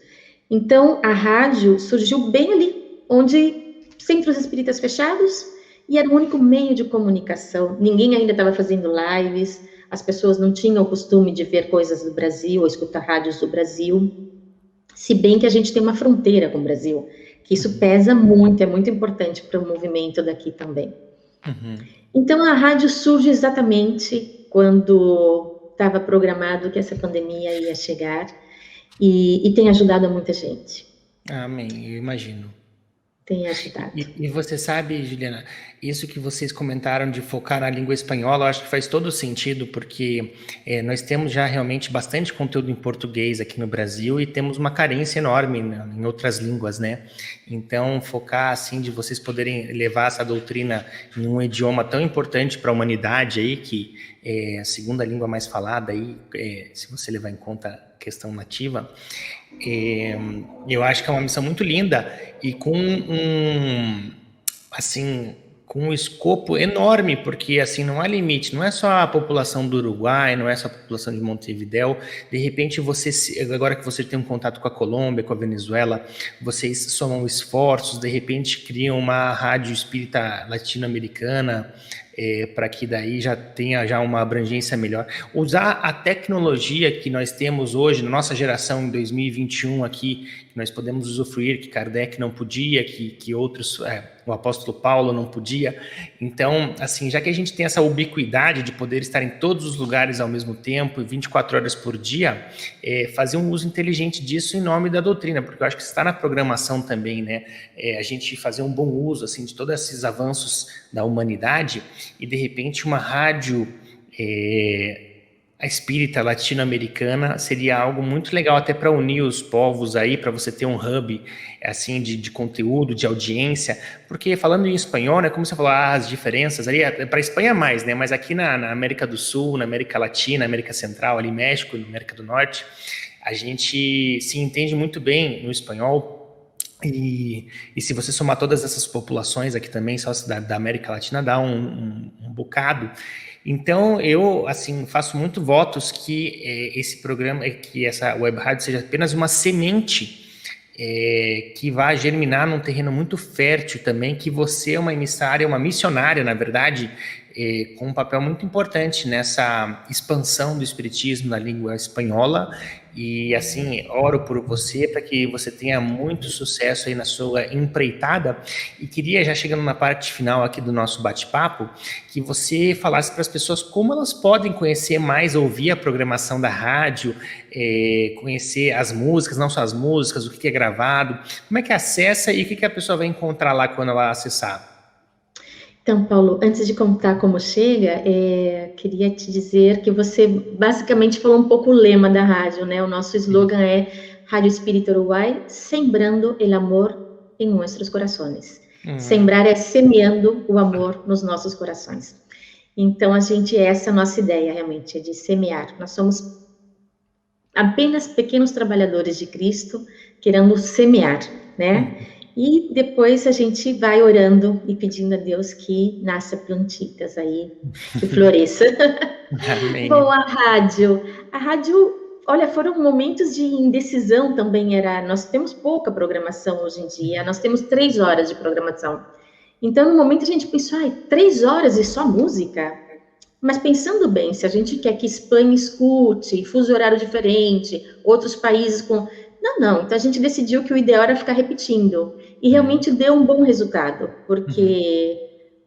Então, a rádio surgiu bem ali, onde centros espíritas fechados, e era o único meio de comunicação. Ninguém ainda estava fazendo lives, as pessoas não tinham o costume de ver coisas do Brasil, ou escutar rádios do Brasil, se bem que a gente tem uma fronteira com o Brasil, que isso pesa muito, é muito importante para o movimento daqui também. Então, a rádio surge exatamente quando estava programado que essa pandemia ia chegar, e tem ajudado muita gente. Amém, eu imagino. Tem ajudado. E você sabe, Juliana, isso que vocês comentaram de focar na língua espanhola, eu acho que faz todo sentido, porque nós temos já realmente bastante conteúdo em português aqui no Brasil e temos uma carência enorme em outras línguas, né? Então, focar assim, de vocês poderem levar essa doutrina em um idioma tão importante para a humanidade aí, que é a segunda língua mais falada aí, se você levar em conta a questão nativa, eu acho que é uma missão muito linda e com com um escopo enorme, porque assim não há limite, não é só a população do Uruguai, não é só a população de Montevidéu. De repente agora que você tem um contato com a Colômbia, com a Venezuela, vocês somam esforços, de repente criam uma rádio espírita latino-americana, para que daí já tenha já uma abrangência melhor. Usar a tecnologia que nós temos hoje, na nossa geração, em 2021 aqui, que nós podemos usufruir, que Kardec não podia, que outros, o apóstolo Paulo não podia. Então, assim, já que a gente tem essa ubiquidade de poder estar em todos os lugares ao mesmo tempo, 24 horas por dia, fazer um uso inteligente disso em nome da doutrina, porque eu acho que está na programação também, né? A gente fazer um bom uso, assim, de todos esses avanços da humanidade, e de repente uma rádio a espírita latino-americana seria algo muito legal até para unir os povos aí, para você ter um hub assim de conteúdo, de audiência, porque falando em espanhol, né, como você falou, as diferenças ali, para a Espanha mais, né, mas aqui na América do Sul, na América Latina, América Central, ali México, na América do Norte, a gente se entende muito bem no espanhol. E se você somar todas essas populações aqui também, só da América Latina, dá um bocado. Então, eu, assim, faço muito votos que esse programa, que essa web rádio seja apenas uma semente que vá germinar num terreno muito fértil também, que você é uma emissária, uma missionária, na verdade, com um papel muito importante nessa expansão do espiritismo na língua espanhola. E assim, oro por você para que você tenha muito sucesso aí na sua empreitada. E queria, já chegando na parte final aqui do nosso bate-papo, que você falasse para as pessoas como elas podem conhecer mais, ouvir a programação da rádio, conhecer as músicas, não só as músicas, o que é gravado, como é que acessa e o que a pessoa vai encontrar lá quando ela acessar. Então, Paulo, antes de contar como chega, queria te dizer que você basicamente falou um pouco o lema da rádio, né? O nosso slogan é Rádio Espírita Uruguai, sembrando el amor em nossos corações. Sembrar é semeando o amor nos nossos corações. Então, essa é a nossa ideia, realmente, é de semear. Nós somos apenas pequenos trabalhadores de Cristo, querendo semear, né? E depois a gente vai orando e pedindo a Deus que nasça plantitas aí, que floresça. Bom, a rádio, olha, foram momentos de indecisão também, nós temos pouca programação hoje em dia, nós temos 3 horas de programação. Então, no momento a gente pensou, 3 horas e só música? Mas pensando bem, se a gente quer que Espanha escute, fuso horário diferente, outros países com... Não. Então, a gente decidiu que o ideal era ficar repetindo. E realmente deu um bom resultado, porque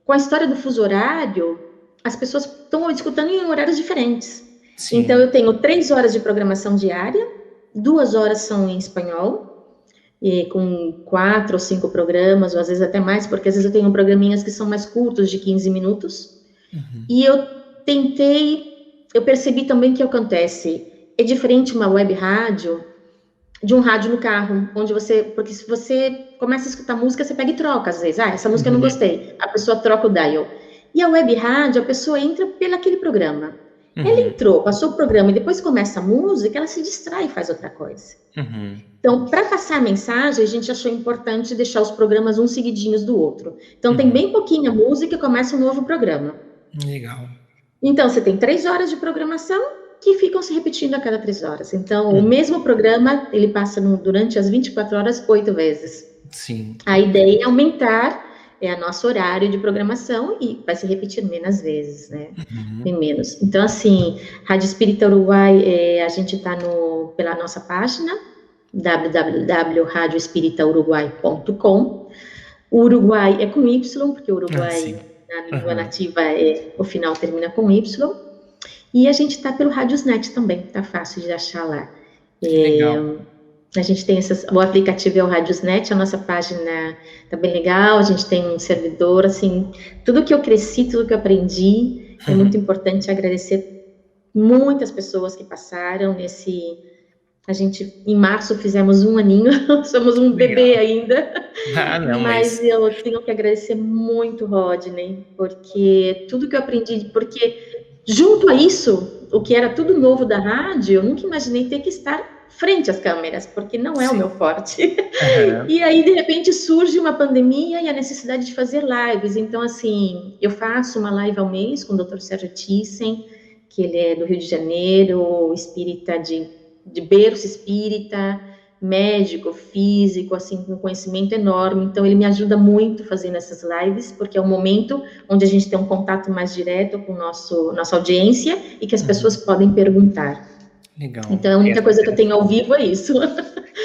com a história do fuso horário, as pessoas estão escutando em horários diferentes. Sim. Então, eu tenho 3 horas de programação diária, 2 horas são em espanhol, e com 4 ou 5 programas, ou às vezes até mais, porque às vezes eu tenho programinhas que são mais curtos, de 15 minutos. E eu percebi também que acontece, é diferente uma web rádio de um rádio no carro, porque se você começa a escutar música, você pega e troca, às vezes, essa música eu não gostei, a pessoa troca o dial. E a web rádio, a pessoa entra pelaquele programa. Ela entrou, passou o programa, e depois começa a música, ela se distrai e faz outra coisa. Então, para passar a mensagem, a gente achou importante deixar os programas uns seguidinhos do outro. Então, tem bem pouquinha música e começa um novo programa. Legal. Então, você tem 3 horas de programação que ficam se repetindo a cada 3 horas. Então, o mesmo programa, ele passa durante as 24 horas, 8 vezes. Sim. A ideia é aumentar o nosso horário de programação e vai se repetir menos vezes, né? Bem menos. Então, assim, Rádio Espírita Uruguai, a gente está pela nossa página, www.radioespíritauruguai.com. O Uruguai é com Y, porque o Uruguai... Na língua nativa, o final termina com Y. E a gente está pelo Radiosnet também, tá fácil de achar lá. Legal. A gente tem o aplicativo é o Radiosnet, a nossa página tá bem legal, a gente tem um servidor, assim, tudo que eu cresci, tudo que eu aprendi, é muito importante agradecer muitas pessoas que passaram a gente, em março, fizemos 1 aninho, somos um bebê ainda. Mas eu tenho que agradecer muito, Rodney, porque tudo que eu aprendi, porque junto a isso, o que era tudo novo da rádio, eu nunca imaginei ter que estar frente às câmeras, porque não é o meu forte. E aí, de repente, surge uma pandemia e a necessidade de fazer lives. Então, assim, eu faço uma live ao mês com o Dr. Sérgio Thyssen, que ele é do Rio de Janeiro, espírita de berço espírita, médico, físico, assim, com conhecimento enorme. Então, ele me ajuda muito fazendo essas lives, porque é um momento onde a gente tem um contato mais direto com nossa audiência e que as pessoas podem perguntar. Legal. Então, a única coisa que eu tenho ao vivo é isso.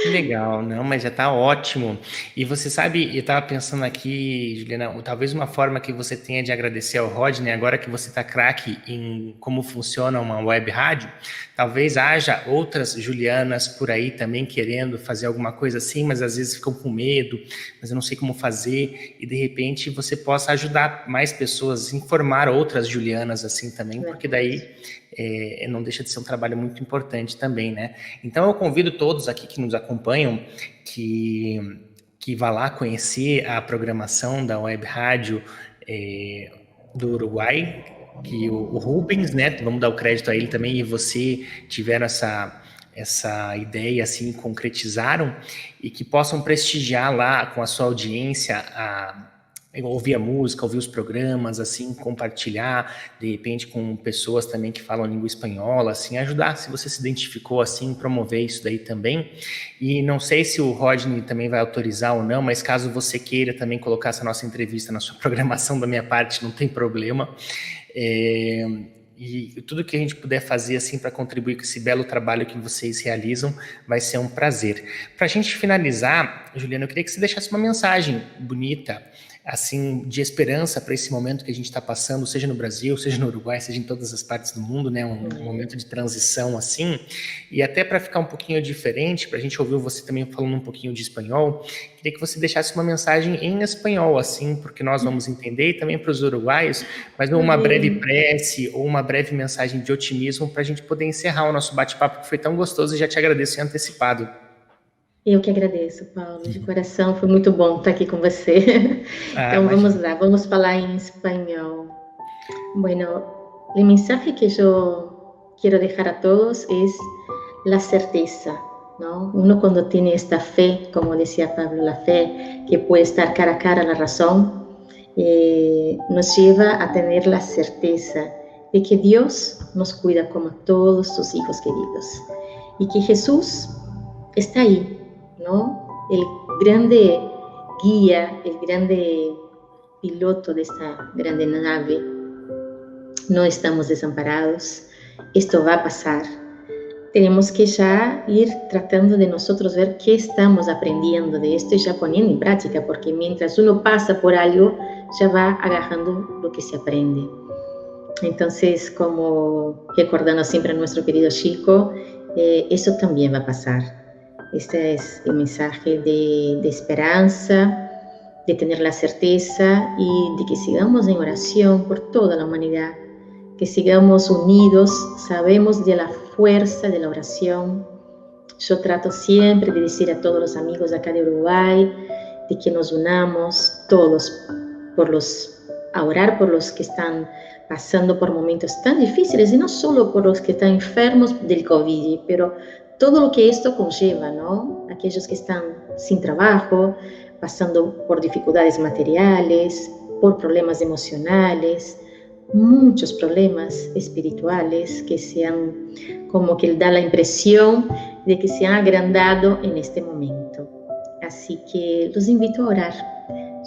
Que legal, não, mas já está ótimo. E você sabe, eu estava pensando aqui, Juliana, talvez uma forma que você tenha de agradecer ao Rodney, agora que você está craque em como funciona uma web rádio, talvez haja outras Julianas por aí também querendo fazer alguma coisa assim, mas às vezes ficam com medo, mas eu não sei como fazer, e de repente você possa ajudar mais pessoas, informar outras Julianas assim também, porque daí não deixa de ser um trabalho muito importante também, né? Então eu convido todos aqui que nos acompanham que vá lá conhecer a programação da web rádio do Uruguai, que o Rubens, né? Vamos dar o crédito a ele também, e você tiveram essa ideia, assim, concretizaram, e que possam prestigiar lá com a sua audiência ouvir a música, ouvir os programas, assim, compartilhar, de repente, com pessoas também que falam língua espanhola, assim, ajudar, se você se identificou, assim, promover isso daí também. E não sei se o Rodney também vai autorizar ou não, mas caso você queira também colocar essa nossa entrevista na sua programação da minha parte, não tem problema. E tudo que a gente puder fazer assim para contribuir com esse belo trabalho que vocês realizam vai ser um prazer. Para a gente finalizar, Juliana, eu queria que você deixasse uma mensagem bonita, assim, de esperança para esse momento que a gente está passando, seja no Brasil, seja no Uruguai, seja em todas as partes do mundo, né? Um momento de transição assim. E até para ficar um pouquinho diferente, para a gente ouvir você também falando um pouquinho de espanhol, queria que você deixasse uma mensagem em espanhol, assim, porque nós vamos entender, e também para os uruguaios, mas uma breve prece ou uma breve mensagem de otimismo para a gente poder encerrar o nosso bate-papo, que foi tão gostoso, e já te agradeço em antecipado. Eu que agradeço, Paulo, de coração, foi muito bom estar aqui com você. Então vamos lá, vamos falar em espanhol. Bueno, el mensaje que yo quiero dejar a todos es la certeza, ¿no? Uno cuando tiene esta fe, como decía Pablo, la fe que puede estar cara a cara a la razón, nos lleva a tener la certeza de que Dios nos cuida como a todos sus hijos queridos y que Jesús está ahí, ¿no? El grande guía, el grande piloto de esta grande nave. No estamos desamparados, esto va a pasar. Tenemos que ya ir tratando de nosotros ver qué estamos aprendiendo de esto y ya poniendo en práctica, porque mientras uno pasa por algo, ya va agarrando lo que se aprende. Entonces, como recordando siempre a nuestro querido Chico, eso también va a pasar. Este es el mensaje de esperanza, de tener la certeza y de que sigamos en oración por toda la humanidad, que sigamos unidos, sabemos de la fuerza de la oración. Yo trato siempre de decir a todos los amigos de acá de Uruguay, de que nos unamos todos a orar por los que están pasando por momentos tan difíciles, y no solo por los que están enfermos del COVID, pero todo lo que esto conlleva, ¿no? Aquellos que están sin trabajo, pasando por dificultades materiales, por problemas emocionales, muchos problemas espirituales que como que da la impresión de que se han agrandado en este momento. Así que los invito a orar.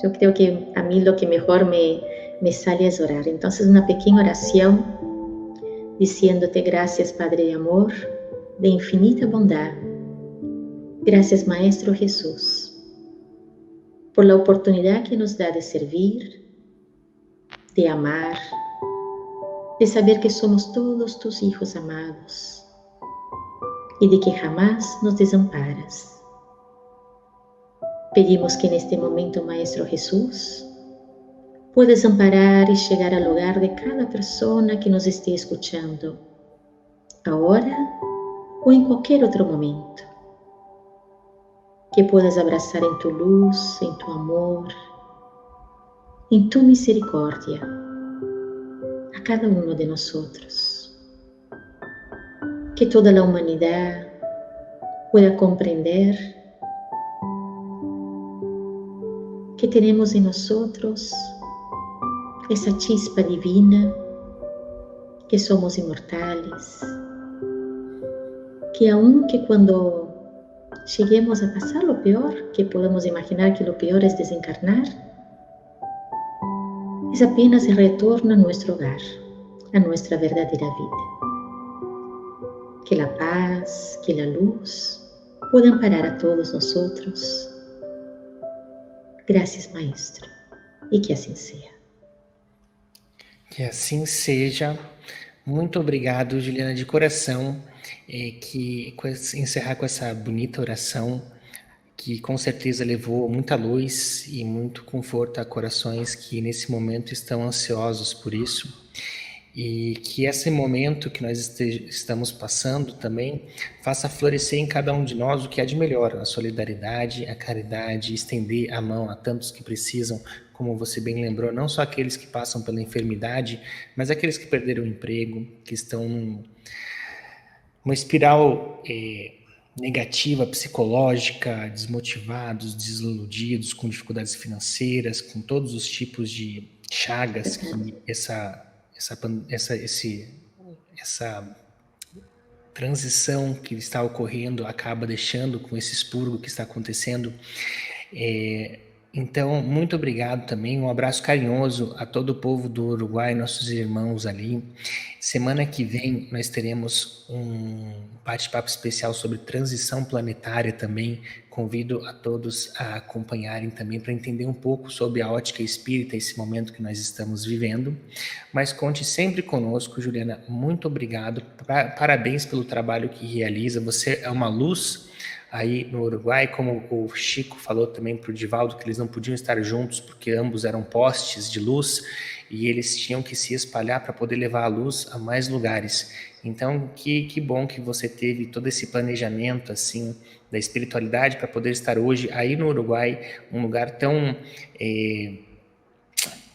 Yo creo que a mí lo que mejor me sale es orar. Entonces, una pequeña oración diciéndote gracias, Padre de amor, de infinita bondad. Gracias, Maestro Jesús, por la oportunidad que nos da de servir, de amar, de saber que somos todos tus hijos amados y de que jamás nos desamparas. Pedimos que en este momento, Maestro Jesús, puedas amparar y llegar al hogar de cada persona que nos esté escuchando, ahora o en cualquier otro momento. Que puedas abrazar en tu luz, en tu amor, en tu misericordia a cada uno de nosotros. Que toda la humanidad pueda comprender que tenemos en nosotros esa chispa divina, que somos inmortales, que aunque cuando lleguemos a pasar lo peor, que podemos imaginar que lo peor es desencarnar, es apenas el retorno a nuestro hogar, a nuestra verdadera vida. Que la paz, que la luz puedan parar a todos nosotros. Gracias, Maestro, y que así sea. Que assim seja. Muito obrigado, Juliana, de coração, encerrar com essa bonita oração, que com certeza levou muita luz e muito conforto a corações que nesse momento estão ansiosos por isso. E que esse momento que nós estamos passando também faça florescer em cada um de nós o que há de melhor, a solidariedade, a caridade, estender a mão a tantos que precisam, como você bem lembrou, não só aqueles que passam pela enfermidade, mas aqueles que perderam o emprego, que estão numa espiral negativa, psicológica, desmotivados, desiludidos, com dificuldades financeiras, com todos os tipos de chagas que essa transição que está ocorrendo acaba deixando com esse expurgo que está acontecendo. Então, muito obrigado também, um abraço carinhoso a todo o povo do Uruguai, nossos irmãos ali. Semana que vem nós teremos um bate-papo especial sobre transição planetária também. Convido a todos a acompanharem também para entender um pouco sobre a ótica espírita, esse momento que nós estamos vivendo. Mas conte sempre conosco, Juliana, muito obrigado, parabéns pelo trabalho que realiza, você é uma luz aí no Uruguai, como o Chico falou também para o Divaldo, que eles não podiam estar juntos porque ambos eram postes de luz e eles tinham que se espalhar para poder levar a luz a mais lugares. Então, que bom que você teve todo esse planejamento assim da espiritualidade para poder estar hoje aí no Uruguai, um lugar tão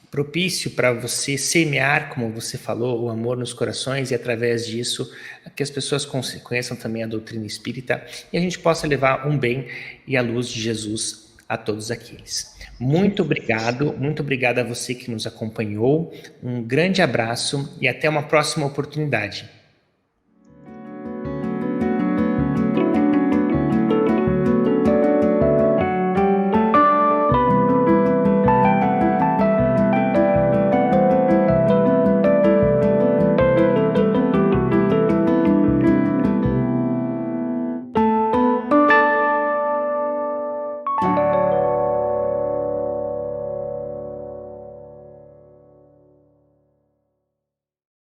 propício para você semear, como você falou, o amor nos corações e através disso que as pessoas conheçam também a doutrina espírita e a gente possa levar um bem e a luz de Jesus a todos aqueles. Muito obrigado a você que nos acompanhou, um grande abraço e até uma próxima oportunidade.